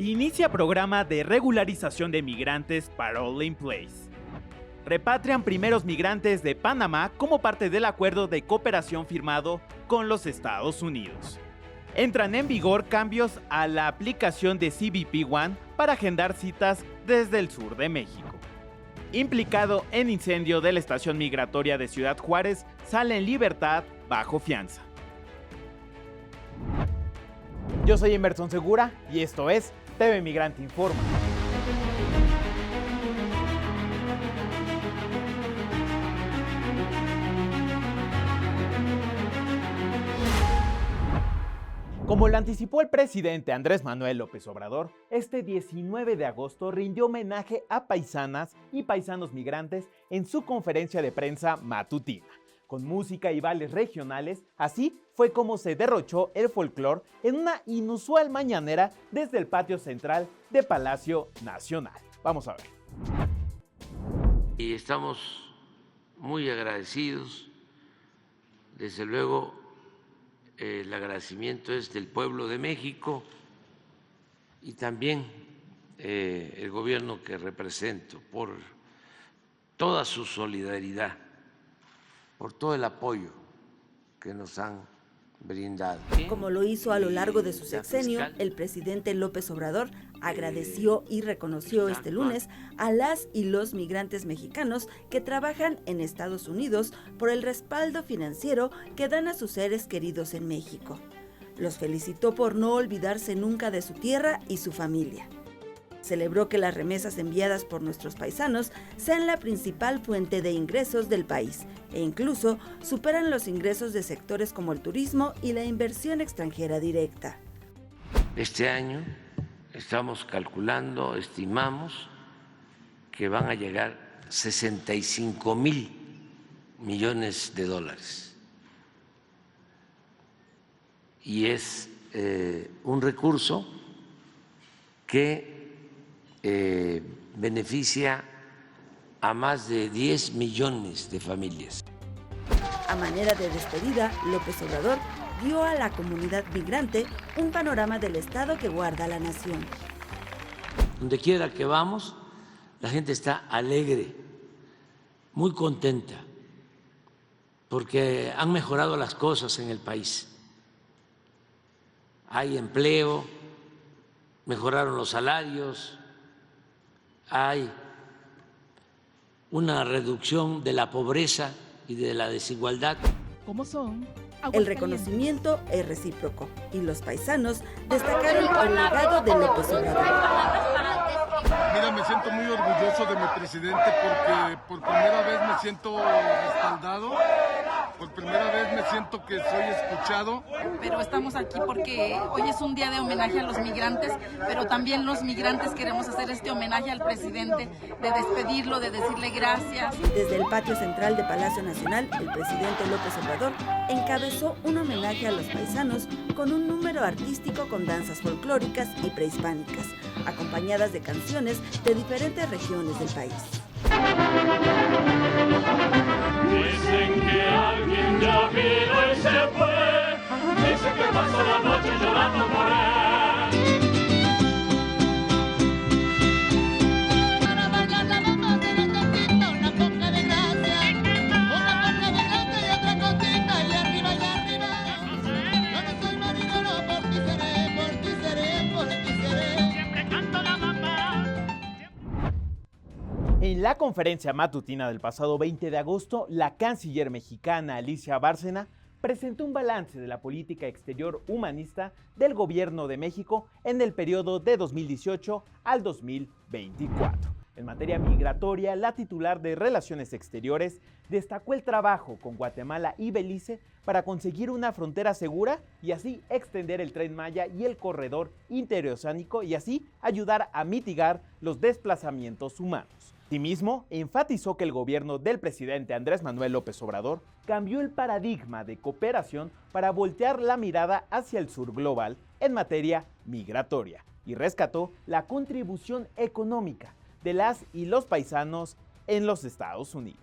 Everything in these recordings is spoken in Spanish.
Inicia programa de regularización de migrantes Parole in Place. Repatrian primeros migrantes de Panamá como parte del acuerdo de cooperación firmado con los Estados Unidos. Entran en vigor cambios a la aplicación de CBP One para agendar citas desde el sur de México. Implicado en incendio de la estación migratoria de Ciudad Juárez, sale en libertad bajo fianza. Yo soy Emerson Segura y esto es TV Migrante Informa. Como lo anticipó el presidente Andrés Manuel López Obrador, este 19 de agosto rindió homenaje a paisanas y paisanos migrantes en su conferencia de prensa matutina. Con música y bailes regionales, así fue como se derrochó el folclore en una inusual mañanera desde el patio central de Palacio Nacional. Vamos a ver. Y estamos muy agradecidos. Desde luego, el agradecimiento es del pueblo de México y también el gobierno que represento por toda su solidaridad, por todo el apoyo que nos han brindado. Como lo hizo a lo largo de su sexenio, el presidente López Obrador agradeció y reconoció este lunes a las y los migrantes mexicanos que trabajan en Estados Unidos por el respaldo financiero que dan a sus seres queridos en México. Los felicitó por no olvidarse nunca de su tierra y su familia. Celebró que las remesas enviadas por nuestros paisanos sean la principal fuente de ingresos del país e incluso superan los ingresos de sectores como el turismo y la inversión extranjera directa. Este año estamos calculando, estimamos que van a llegar 65,000 millones de dólares. Y es un recurso que beneficia a más de 10 millones de familias. A manera de despedida, López Obrador dio a la comunidad migrante un panorama del estado que guarda la nación. Donde quiera que vamos, la gente está alegre, muy contenta, porque han mejorado las cosas en el país. Hay empleo, mejoraron los salarios, hay una reducción de la pobreza y de la desigualdad. ¿Cómo son? El reconocimiento es recíproco y los paisanos destacaron el legado de López Obrador. Mira, me siento muy orgulloso de mi presidente porque por primera vez me siento respaldado, por primera vez me siento que soy escuchado. Pero estamos aquí porque hoy es un día de homenaje a los migrantes, pero también los migrantes queremos hacer este homenaje al presidente, de despedirlo, de decirle gracias. Desde el patio central de Palacio Nacional, el presidente López Obrador encabezó un homenaje a los paisanos con un número artístico con danzas folclóricas y prehispánicas, acompañadas de canciones de diferentes regiones del país. Dicen que alguien ya vino y se fue, dicen que pasó la noche llorando por él. Para bailar la bomba se necesita una coca de gracia, una coca de gracia y otra cosita y arriba y arriba. Yo no soy marinero, por ti seré, por ti seré, por ti seré. Siempre canto la mamá. En la conferencia matutina del pasado 20 de agosto, la canciller mexicana Alicia Bárcena presentó un balance de la política exterior humanista del gobierno de México en el periodo de 2018 al 2024. En materia migratoria, la titular de Relaciones Exteriores destacó el trabajo con Guatemala y Belice para conseguir una frontera segura y así extender el Tren Maya y el corredor interoceánico y así ayudar a mitigar los desplazamientos humanos. Asimismo, enfatizó que el gobierno del presidente Andrés Manuel López Obrador cambió el paradigma de cooperación para voltear la mirada hacia el sur global en materia migratoria y rescató la contribución económica de las y los paisanos en los Estados Unidos.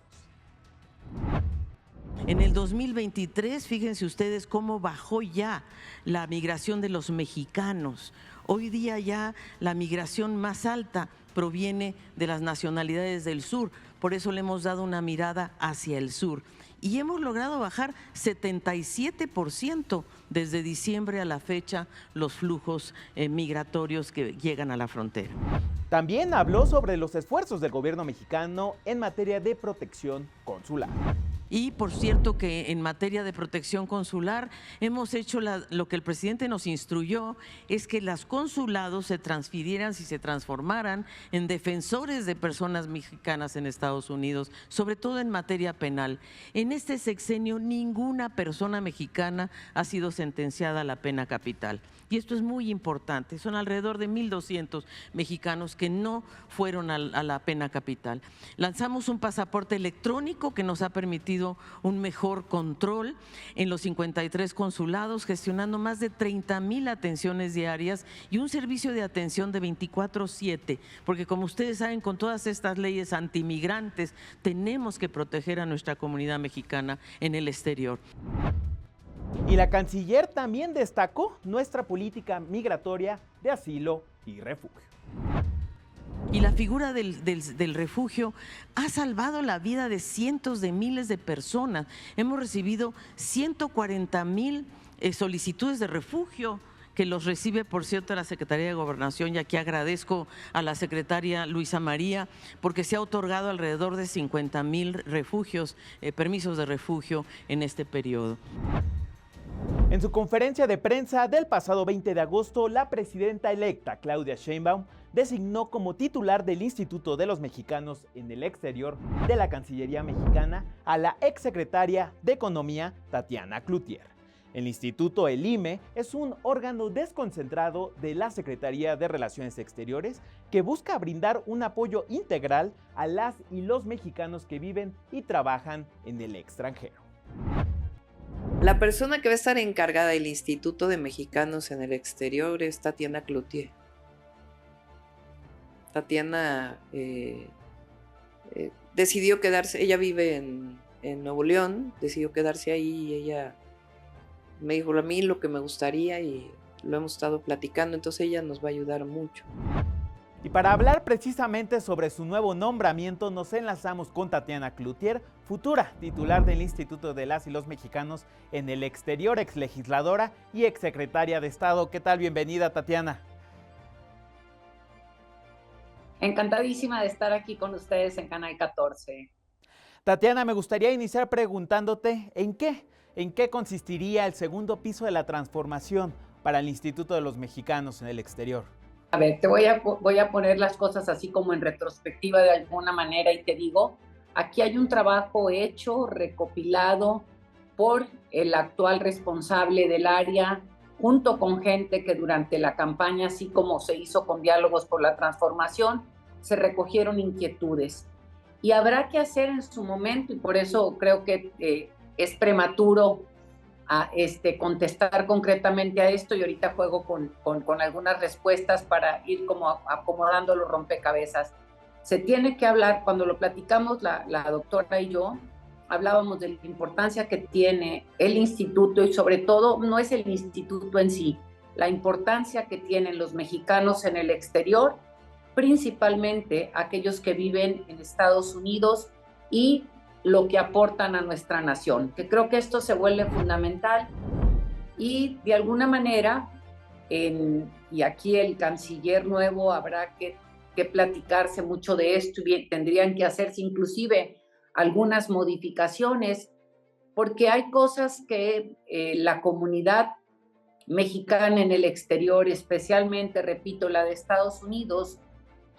En el 2023, fíjense ustedes cómo bajó ya la migración de los mexicanos. Hoy día ya la migración más alta proviene de las nacionalidades del sur, por eso le hemos dado una mirada hacia el sur. Y hemos logrado bajar 77% desde diciembre a la fecha los flujos migratorios que llegan a la frontera. También habló sobre los esfuerzos del gobierno mexicano en materia de protección consular. Y por cierto que en materia de protección consular hemos hecho lo que el presidente nos instruyó, es que los consulados se transfirieran, si se transformaran en defensores de personas mexicanas en Estados Unidos, sobre todo en materia penal. En este sexenio ninguna persona mexicana ha sido sentenciada a la pena capital. Y esto es muy importante, son alrededor de 1,200 mexicanos que no fueron a la pena capital. Lanzamos un pasaporte electrónico que nos ha permitido un mejor control en los 53 consulados, gestionando más de 30,000 atenciones diarias y un servicio de atención de 24/7, porque como ustedes saben, con todas estas leyes antimigrantes tenemos que proteger a nuestra comunidad mexicana en el exterior. Y la canciller también destacó nuestra política migratoria de asilo y refugio. Y la figura del refugio ha salvado la vida de cientos de miles de personas. Hemos recibido 140,000 solicitudes de refugio, que los recibe, por cierto, la Secretaría de Gobernación, y aquí agradezco a la secretaria Luisa María, porque se ha otorgado alrededor de 50,000 refugios, permisos de refugio en este periodo. En su conferencia de prensa del pasado 20 de agosto, la presidenta electa Claudia Sheinbaum designó como titular del Instituto de los Mexicanos en el Exterior de la Cancillería Mexicana a la exsecretaria de Economía Tatiana Cloutier. El Instituto, el IME, es un órgano desconcentrado de la Secretaría de Relaciones Exteriores que busca brindar un apoyo integral a las y los mexicanos que viven y trabajan en el extranjero. La persona que va a estar encargada del Instituto de Mexicanos en el Exterior es Tatiana Cloutier. Tatiana decidió quedarse, ella vive en Nuevo León, decidió quedarse ahí y ella me dijo a mí lo que me gustaría y lo hemos estado platicando, entonces ella nos va a ayudar mucho. Y para hablar precisamente sobre su nuevo nombramiento, nos enlazamos con Tatiana Cloutier, futura titular del Instituto de las y los Mexicanos en el Exterior, exlegisladora y exsecretaria de Estado. ¿Qué tal? Bienvenida, Tatiana. Encantadísima de estar aquí con ustedes en Canal 14. Tatiana, me gustaría iniciar preguntándote ¿en qué consistiría el segundo piso de la transformación para el Instituto de los Mexicanos en el Exterior? A ver, te voy a poner las cosas así como en retrospectiva de alguna manera y te digo, aquí hay un trabajo hecho, recopilado por el actual responsable del área, junto con gente que durante la campaña, así como se hizo con Diálogos por la Transformación, se recogieron inquietudes. Y habrá que hacer en su momento, y por eso creo que es prematuro a contestar concretamente a esto, y ahorita juego con algunas respuestas para ir como acomodando los rompecabezas. Se tiene que hablar, cuando lo platicamos la doctora y yo, hablábamos de la importancia que tiene el instituto y sobre todo no es el instituto en sí, la importancia que tienen los mexicanos en el exterior, principalmente aquellos que viven en Estados Unidos y lo que aportan a nuestra nación, que creo que esto se vuelve fundamental y de alguna manera, y aquí el canciller nuevo habrá que platicarse mucho de esto y tendrían que hacerse inclusive algunas modificaciones, porque hay cosas que la comunidad mexicana en el exterior, especialmente, repito, la de Estados Unidos,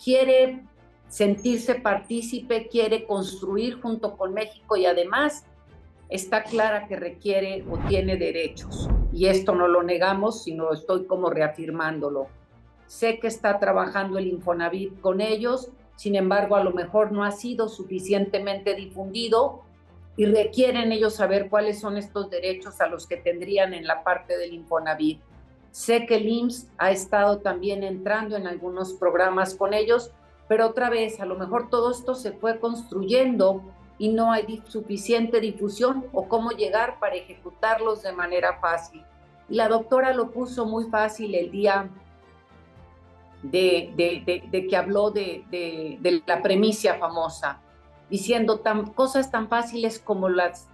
quiere sentirse partícipe, quiere construir junto con México y además está clara que requiere o tiene derechos. Y esto no lo negamos, sino estoy como reafirmándolo. Sé que está trabajando el Infonavit con ellos, sin embargo, a lo mejor no ha sido suficientemente difundido y requieren ellos saber cuáles son estos derechos a los que tendrían en la parte del Infonavit. Sé que el IMSS ha estado también entrando en algunos programas con ellos, pero otra vez, a lo mejor todo esto se fue construyendo y no hay suficiente difusión o cómo llegar para ejecutarlos de manera fácil. Y la doctora lo puso muy fácil el día de que habló de la premisa famosa, diciendo cosas tan fáciles como las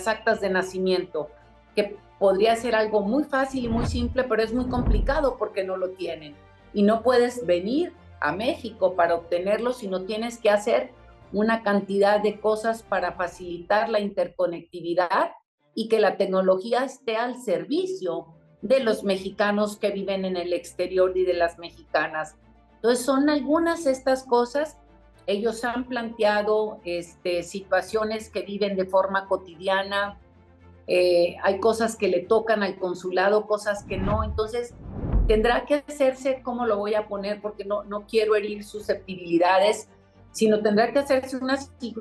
actas de nacimiento, que podría ser algo muy fácil y muy simple, pero es muy complicado porque no lo tienen. Y no puedes venir a México para obtenerlo, sino tienes que hacer una cantidad de cosas para facilitar la interconectividad y que la tecnología esté al servicio de los mexicanos que viven en el exterior y de las mexicanas. Entonces son algunas de estas cosas. Ellos han planteado situaciones que viven de forma cotidiana. Hay cosas que le tocan al consulado, cosas que no. Entonces tendrá que hacerse, ¿cómo lo voy a poner? Porque no quiero herir susceptibilidades, sino tendrá que hacerse una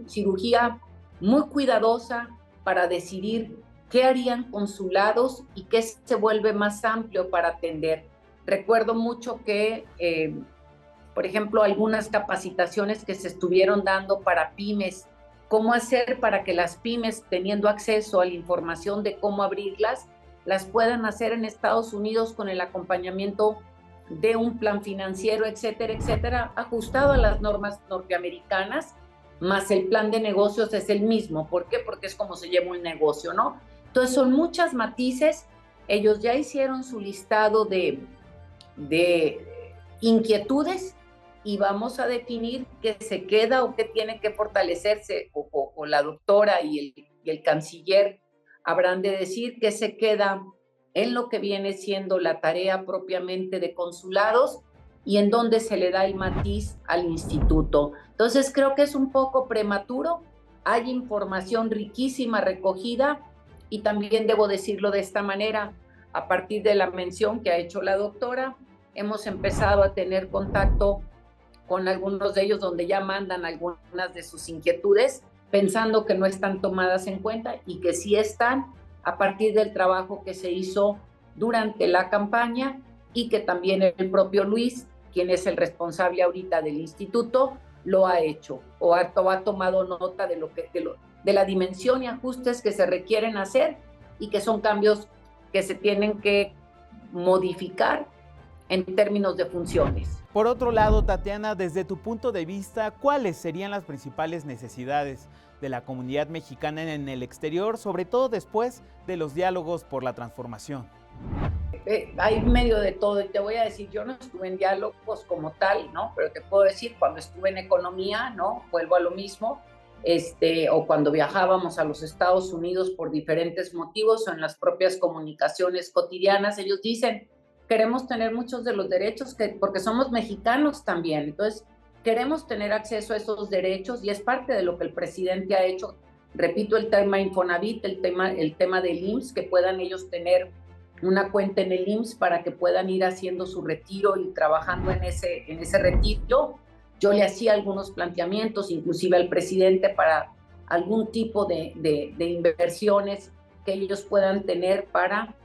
cirugía muy cuidadosa para decidir qué harían consulados y qué se vuelve más amplio para atender. Recuerdo mucho que, por ejemplo, algunas capacitaciones que se estuvieron dando para pymes, cómo hacer para que las pymes, teniendo acceso a la información de cómo abrirlas, las puedan hacer en Estados Unidos con el acompañamiento de un plan financiero, etcétera, etcétera, ajustado a las normas norteamericanas, más el plan de negocios es el mismo. ¿Por qué? Porque es como se lleva un negocio, ¿no? Entonces son muchas matices. Ellos ya hicieron su listado de inquietudes y vamos a definir qué se queda o qué tiene que fortalecerse, o la doctora y el canciller habrán de decir qué se queda en lo que viene siendo la tarea propiamente de consulados y en dónde se le da el matiz al instituto. Entonces creo que es un poco prematuro, hay información riquísima recogida y también debo decirlo de esta manera, a partir de la mención que ha hecho la doctora, hemos empezado a tener contacto con algunos de ellos donde ya mandan algunas de sus inquietudes, pensando que no están tomadas en cuenta y que sí están a partir del trabajo que se hizo durante la campaña y que también el propio Luis, quien es el responsable ahorita del instituto, lo ha hecho o ha tomado nota de la dimensión y ajustes que se requieren hacer y que son cambios que se tienen que modificar en términos de funciones. Por otro lado, Tatiana, desde tu punto de vista, ¿cuáles serían las principales necesidades de la comunidad mexicana en el exterior, sobre todo después de los diálogos por la transformación? Hay medio de todo, y te voy a decir, yo no estuve en diálogos como tal, ¿no? Pero te puedo decir, cuando estuve en economía, ¿no? Vuelvo a lo mismo, o cuando viajábamos a los Estados Unidos por diferentes motivos o en las propias comunicaciones cotidianas, ellos dicen, queremos tener muchos de los derechos porque somos mexicanos también, entonces queremos tener acceso a esos derechos y es parte de lo que el presidente ha hecho. Repito, el tema Infonavit, el tema del IMSS, que puedan ellos tener una cuenta en el IMSS para que puedan ir haciendo su retiro y trabajando en ese retiro. Yo le hacía algunos planteamientos, inclusive al presidente, para algún tipo de inversiones que ellos puedan tener para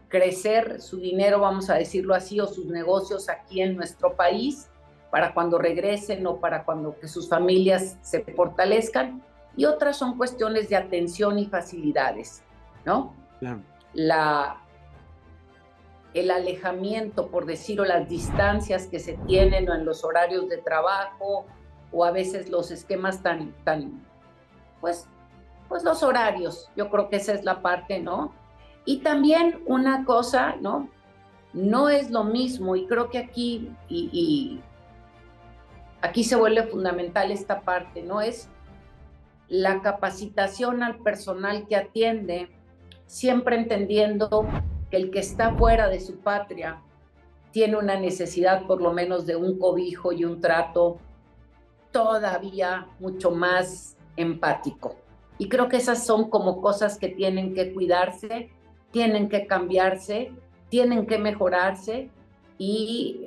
crecer su dinero, vamos a decirlo así, o sus negocios aquí en nuestro país, para cuando regresen o para cuando que sus familias se fortalezcan. Y otras son cuestiones de atención y facilidades, ¿no? Claro. El alejamiento, por decirlo, las distancias que se tienen o en los horarios de trabajo o a veces los esquemas pues los horarios, yo creo que esa es la parte, ¿no? Y también una cosa, ¿no? No es lo mismo, y creo que aquí, aquí se vuelve fundamental esta parte, ¿no? Es la capacitación al personal que atiende, siempre entendiendo que el que está fuera de su patria tiene una necesidad por lo menos de un cobijo y un trato todavía mucho más empático. Y creo que esas son como cosas que tienen que cuidarse, tienen que cambiarse, tienen que mejorarse y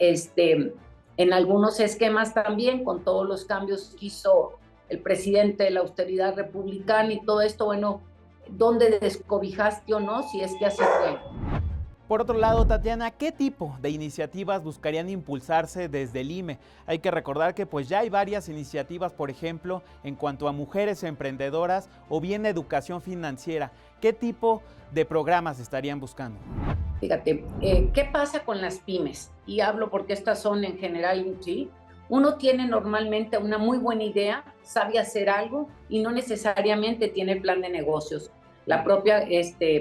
en algunos esquemas también, con todos los cambios que hizo el presidente de la austeridad republicana y todo esto, bueno, ¿dónde descobijaste o no? Si es que así fue. Por otro lado, Tatiana, ¿qué tipo de iniciativas buscarían impulsarse desde el IME? Hay que recordar que pues ya hay varias iniciativas, por ejemplo, en cuanto a mujeres emprendedoras o bien educación financiera. ¿Qué tipo de programas estarían buscando? Fíjate, ¿qué pasa con las pymes? Y hablo porque estas son en general, ¿sí? Uno tiene normalmente una muy buena idea, sabe hacer algo y no necesariamente tiene plan de negocios. La propia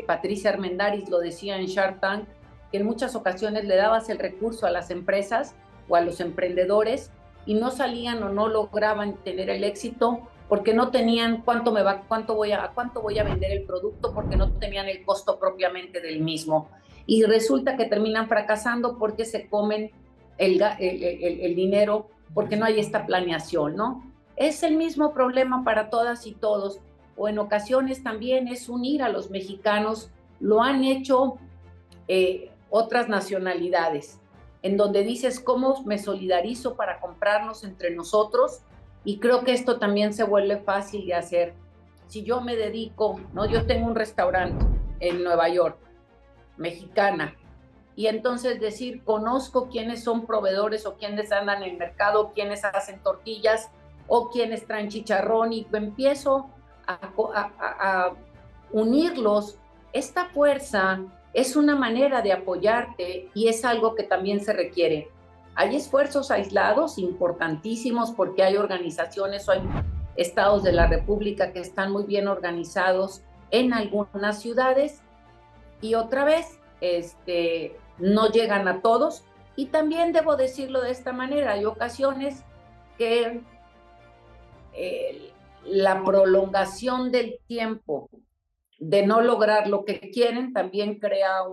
Patricia Armendáriz lo decía en Shark Tank, que en muchas ocasiones le dabas el recurso a las empresas o a los emprendedores y no salían o no lograban tener el éxito porque no tenían cuánto voy a vender el producto, porque no tenían el costo propiamente del mismo. Y resulta que terminan fracasando porque se comen el dinero, porque no hay esta planeación, ¿no? Es el mismo problema para todas y todos, o en ocasiones también es unir a los mexicanos, lo han hecho otras nacionalidades, en donde dices cómo me solidarizo para comprarnos entre nosotros, y creo que esto también se vuelve fácil de hacer. Si yo me dedico, ¿no? Yo tengo un restaurante en Nueva York, mexicana, y entonces decir, conozco quiénes son proveedores o quiénes andan en el mercado, quiénes hacen tortillas o quiénes traen chicharrón, y empiezo a unirlos. Esta fuerza es una manera de apoyarte y es algo que también se requiere. Hay esfuerzos aislados importantísimos porque hay organizaciones o hay estados de la República que están muy bien organizados en algunas ciudades, y otra vez no llegan a todos. Y también debo decirlo de esta manera, hay ocasiones que la prolongación del tiempo de no lograr lo que quieren también crea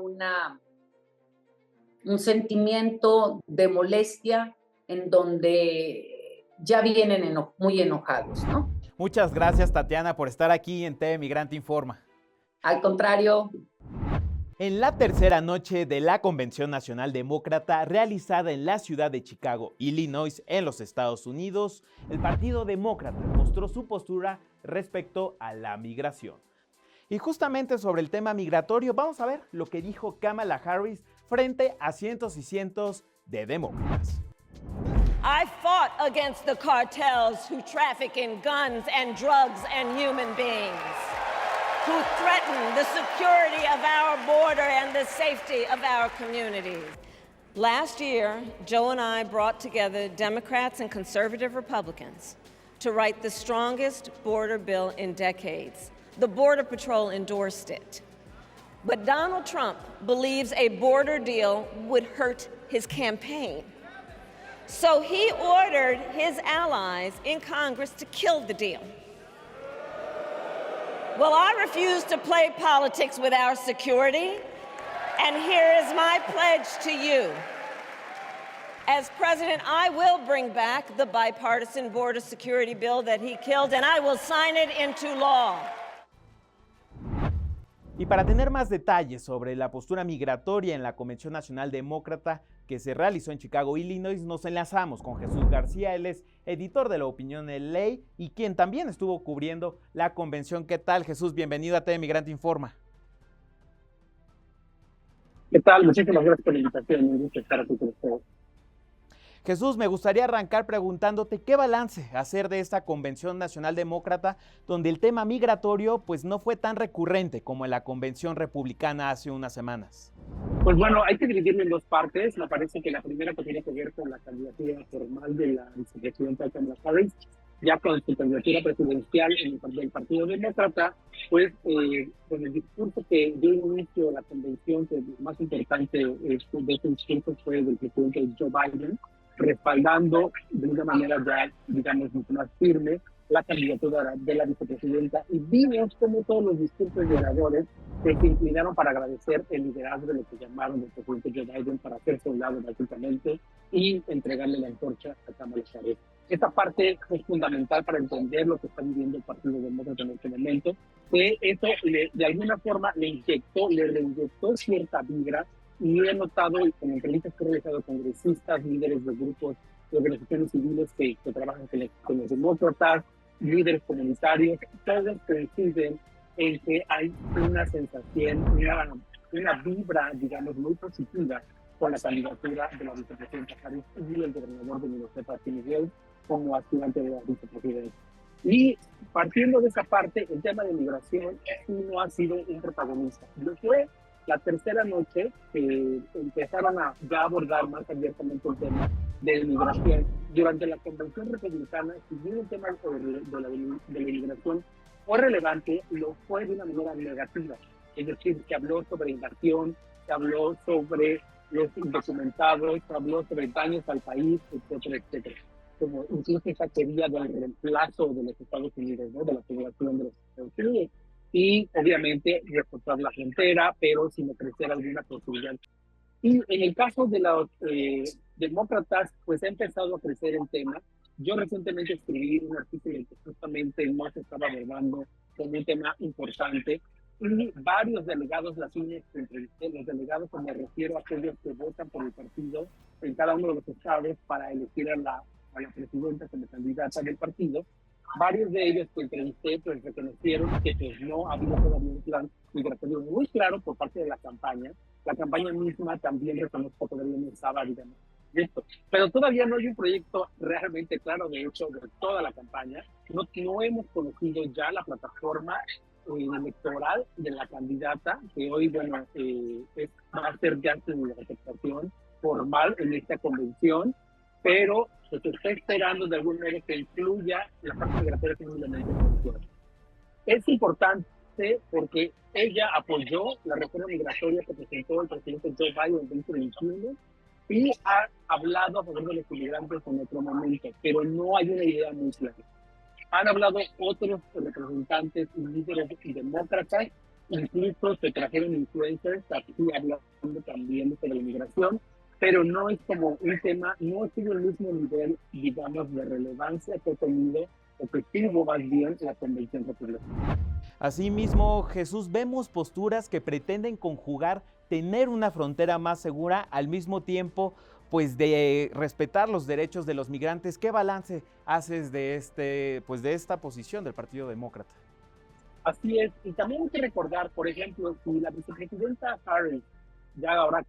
un sentimiento de molestia en donde ya vienen muy enojados, ¿no? Muchas gracias, Tatiana, por estar aquí en TV Migrante Informa. Al contrario. En la tercera noche de la Convención Nacional Demócrata realizada en la ciudad de Chicago, Illinois, en los Estados Unidos, el Partido Demócrata mostró su postura respecto a la migración. Y justamente sobre el tema migratorio, vamos a ver lo que dijo Kamala Harris frente a cientos y cientos de demócratas. I fought against the cartels who traffic in guns and drugs and human beings, who threaten the security of our border and the safety of our communities. Last year, Joe and I brought together Democrats and conservative Republicans to write the strongest border bill in decades. The Border Patrol endorsed it. But Donald Trump believes a border deal would hurt his campaign. So he ordered his allies in Congress to kill the deal. Well, I refuse to play politics with our security, and here is my pledge to you. As president, I will bring back the bipartisan border security bill that he killed, and I will sign it into law. Y para tener más detalles sobre la postura migratoria en la Convención Nacional Demócrata que se realizó en Chicago, Illinois, nos enlazamos con Jesús García. Él es editor de La Opinión de Ley y quien también estuvo cubriendo la convención. ¿Qué tal, Jesús? Bienvenido a TV Migrante Informa. ¿Qué tal? Muchísimas gracias por la invitación. Un gusto estar aquí con ustedes. Jesús, me gustaría arrancar preguntándote qué balance hacer de esta Convención Nacional Demócrata, donde el tema migratorio pues no fue tan recurrente como en la Convención Republicana hace unas semanas. Pues bueno, hay que dividirlo en dos partes. Me parece que la primera que tiene que ver con la candidatura formal de la vicepresidenta Kamala Harris, ya con su candidatura presidencial en el Partido Demócrata, pues con el discurso que dio inicio a la convención, que lo más importante de este discurso fue del presidente Joe Biden, respaldando de una manera ya, digamos, mucho más firme la candidatura de la vicepresidenta, y vimos como todos los discursos de oradores se inclinaron para agradecer el liderazgo de lo que llamaron el presidente Joe Biden para hacerse a un lado básicamente y entregarle la antorcha a Kamala Harris. Esta parte es fundamental para entender lo que está viviendo el Partido Demócrata en este momento, que eso de alguna forma le reinyectó cierta vibra, y he notado en entrevistas que he realizado congresistas, líderes de grupos de organizaciones civiles que trabajan con los demócratas, líderes comunitarios, todos coinciden en que hay una sensación, una vibra, digamos, muy positiva con la candidatura de la vicepresidenta Harris y el gobernador de Minnesota, Tim Walz, como aspirante de la vicepresidenta. Y partiendo de esa parte, el tema de migración no ha sido un protagonista. Lo fue La tercera noche empezaron a ya abordar más abiertamente el tema de la inmigración. Durante la convención republicana, si bien el tema de la inmigración fue relevante, lo fue de una manera negativa. Es decir, se habló sobre invasión, se habló sobre los indocumentados, se habló sobre daños al país, etcétera, etcétera. Como incluso esa teoría del reemplazo de los Estados Unidos, ¿no? De la población de los Estados Unidos. Y obviamente reforzar la frontera, pero sin ofrecer alguna posibilidad. Y en el caso de los demócratas, pues ha empezado a crecer el tema. Yo recientemente escribí un artículo que justamente no se estaba abordando como un tema importante, y varios delegados, las líneas que entrevisté, los delegados, me refiero a aquellos que votan por el partido en cada uno de los estados para elegir a la presidenta como candidata del partido. Varios de ellos que entrevisté pues reconocieron que pues, no había todavía un plan migratorio muy claro por parte de la campaña. La campaña misma también reconozco que todavía no estaba, digamos, listo. Pero todavía no hay un proyecto realmente claro, de hecho, de toda la campaña. No hemos conocido ya la plataforma electoral de la candidata, que hoy, bueno, va a ser ya su aceptación formal en esta convención, pero se está esperando de algún modo que incluya la parte migratoria como un elemento esencial. Es importante porque ella apoyó la reforma migratoria que presentó el presidente Joe Biden en 2021 y ha hablado a favor de los inmigrantes en otro momento, pero no hay una idea muy clara. Han hablado otros representantes y líderes demócratas, incluso se trajeron influencers aquí hablando también sobre la inmigración, pero no es como un tema, no tiene el mismo nivel, digamos, de relevancia que ha tenido, o que tuvo más bien la Convención Republicana. Asimismo, Jesús, vemos posturas que pretenden conjugar tener una frontera más segura al mismo tiempo pues de respetar los derechos de los migrantes. ¿Qué balance haces de esta posición del Partido Demócrata? Así es, y también hay que recordar, por ejemplo, si la vicepresidenta Harris, ya ahora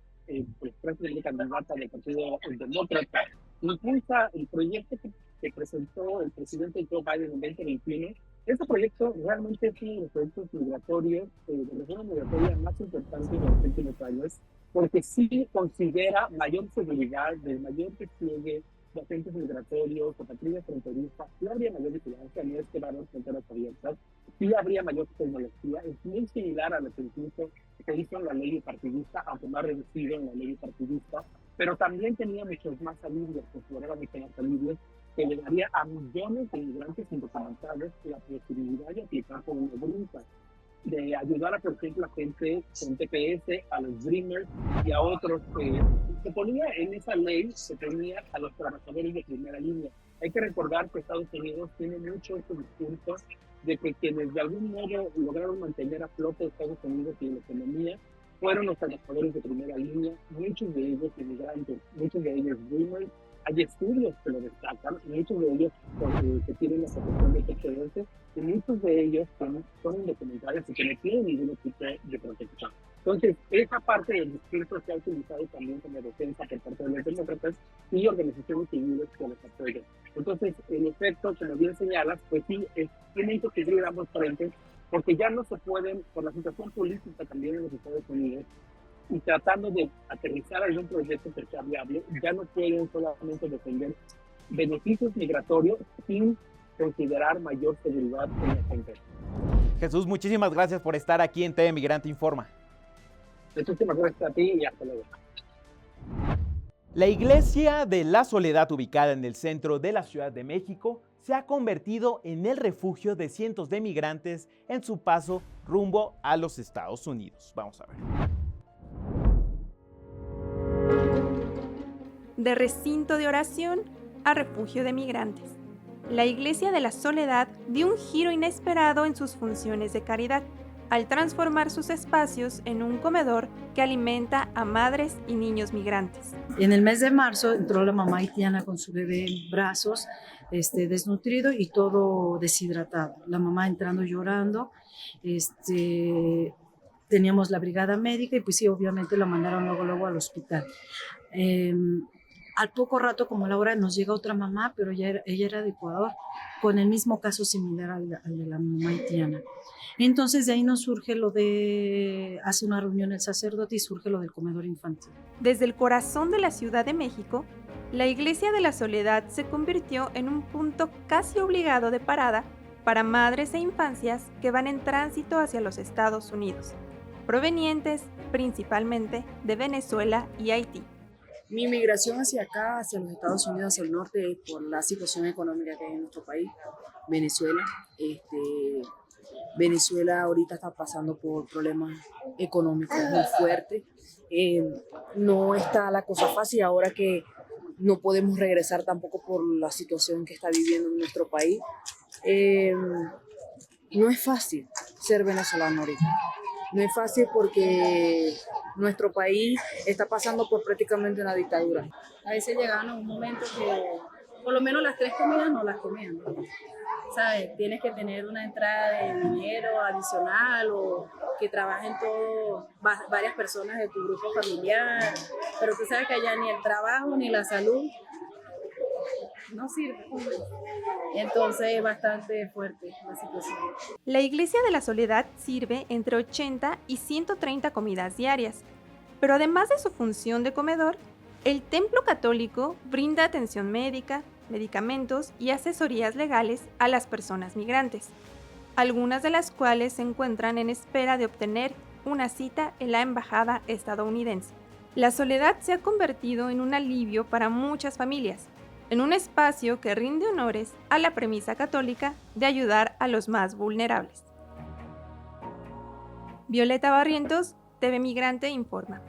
pues, presidente candidata del Partido Demócrata, impulsa el proyecto que presentó el presidente Joe Biden en 2021, este proyecto realmente es uno de los proyectos migratorios, de reforma migratoria más importantes de los últimos años, porque sí considera mayor seguridad, del mayor despliegue de agentes migratorios, o patrullas fronterizas, sí habría mayor vigilancia, no es que van a haber fronteras abiertas, sí habría mayor tecnología, es muy similar a lo que incluso se hizo en la ley partidista, aunque más reducido en la ley partidista, pero también tenía muchos más alivios, consideraba muchos más alivios, que le daría a millones de inmigrantes indocumentados la posibilidad de aplicar por una voluntad, de ayudar a, por ejemplo, a gente con TPS, a los Dreamers y a otros. Se ponía en esa ley, se ponía a los trabajadores de primera línea. Hay que recordar que Estados Unidos tiene mucho este discurso de que quienes de algún modo lograron mantener a flote Estados Unidos y la economía fueron los trabajadores de primera línea, muchos de ellos inmigrantes, muchos de ellos Dreamers. Hay estudios que lo destacan, muchos de ellos que tienen la protección de TPS, y muchos de ellos son indocumentados y que no tienen ningún tipo de protección. Entonces, esa parte del discurso se ha utilizado también como defensa por parte de los demócratas y organizaciones civiles que los apoyan. Entonces, en efecto, como bien señalas, pues sí, tienen que seguir ambos frentes, porque ya no se pueden, por la situación política también en los Estados Unidos, y tratando de aterrizar algún proyecto que sea viable, ya no pueden solamente defender beneficios migratorios sin considerar mayor seguridad en la gente. Jesús, muchísimas gracias por estar aquí en TV Migrante Informa. Muchísimas gracias a ti y hasta luego. La Iglesia de la Soledad, ubicada en el centro de la Ciudad de México, se ha convertido en el refugio de cientos de migrantes en su paso rumbo a los Estados Unidos. Vamos a ver. De recinto de oración a refugio de migrantes. La Iglesia de la Soledad dio un giro inesperado en sus funciones de caridad, al transformar sus espacios en un comedor que alimenta a madres y niños migrantes. En el mes de marzo entró la mamá haitiana con su bebé en brazos, desnutrido y todo deshidratado. La mamá entrando llorando, teníamos la brigada médica y pues sí, obviamente la mandaron luego al hospital. Al poco rato, como Laura, nos llega otra mamá, pero ella era de Ecuador, con el mismo caso similar al de la mamá haitiana. Entonces de ahí nos surge hace una reunión el sacerdote y surge lo del comedor infantil. Desde el corazón de la Ciudad de México, la Iglesia de la Soledad se convirtió en un punto casi obligado de parada para madres e infancias que van en tránsito hacia los Estados Unidos, provenientes principalmente de Venezuela y Haití. Mi migración hacia acá, hacia los Estados Unidos, hacia el norte, es por la situación económica que hay en nuestro país, Venezuela. Venezuela ahorita está pasando por problemas económicos muy fuertes. No está la cosa fácil ahora que no podemos regresar tampoco por la situación que está viviendo en nuestro país. No es fácil ser venezolano ahorita. No es fácil porque nuestro país está pasando por prácticamente una dictadura. A veces llegaban a un momento que por lo menos las 3 comidas no las comían, ¿no? ¿Sabes? Tienes que tener una entrada de dinero adicional o que trabajen varias personas de tu grupo familiar, pero tú sabes que allá ni el trabajo ni la salud no sirve. Entonces es bastante fuerte la situación. La Iglesia de la Soledad sirve entre 80 y 130 comidas diarias, pero además de su función de comedor, el templo católico brinda atención médica, medicamentos y asesorías legales a las personas migrantes, algunas de las cuales se encuentran en espera de obtener una cita en la embajada estadounidense. La Soledad se ha convertido en un alivio para muchas familias, en un espacio que rinde honores a la premisa católica de ayudar a los más vulnerables. Violeta Barrientos, TV Migrante Informa.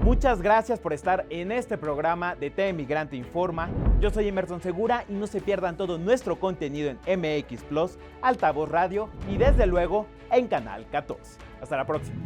Muchas gracias por estar en este programa de TV Migrante Informa. Yo soy Emerson Segura y no se pierdan todo nuestro contenido en MX Plus, Altavoz Radio y desde luego en Canal 14. Hasta la próxima.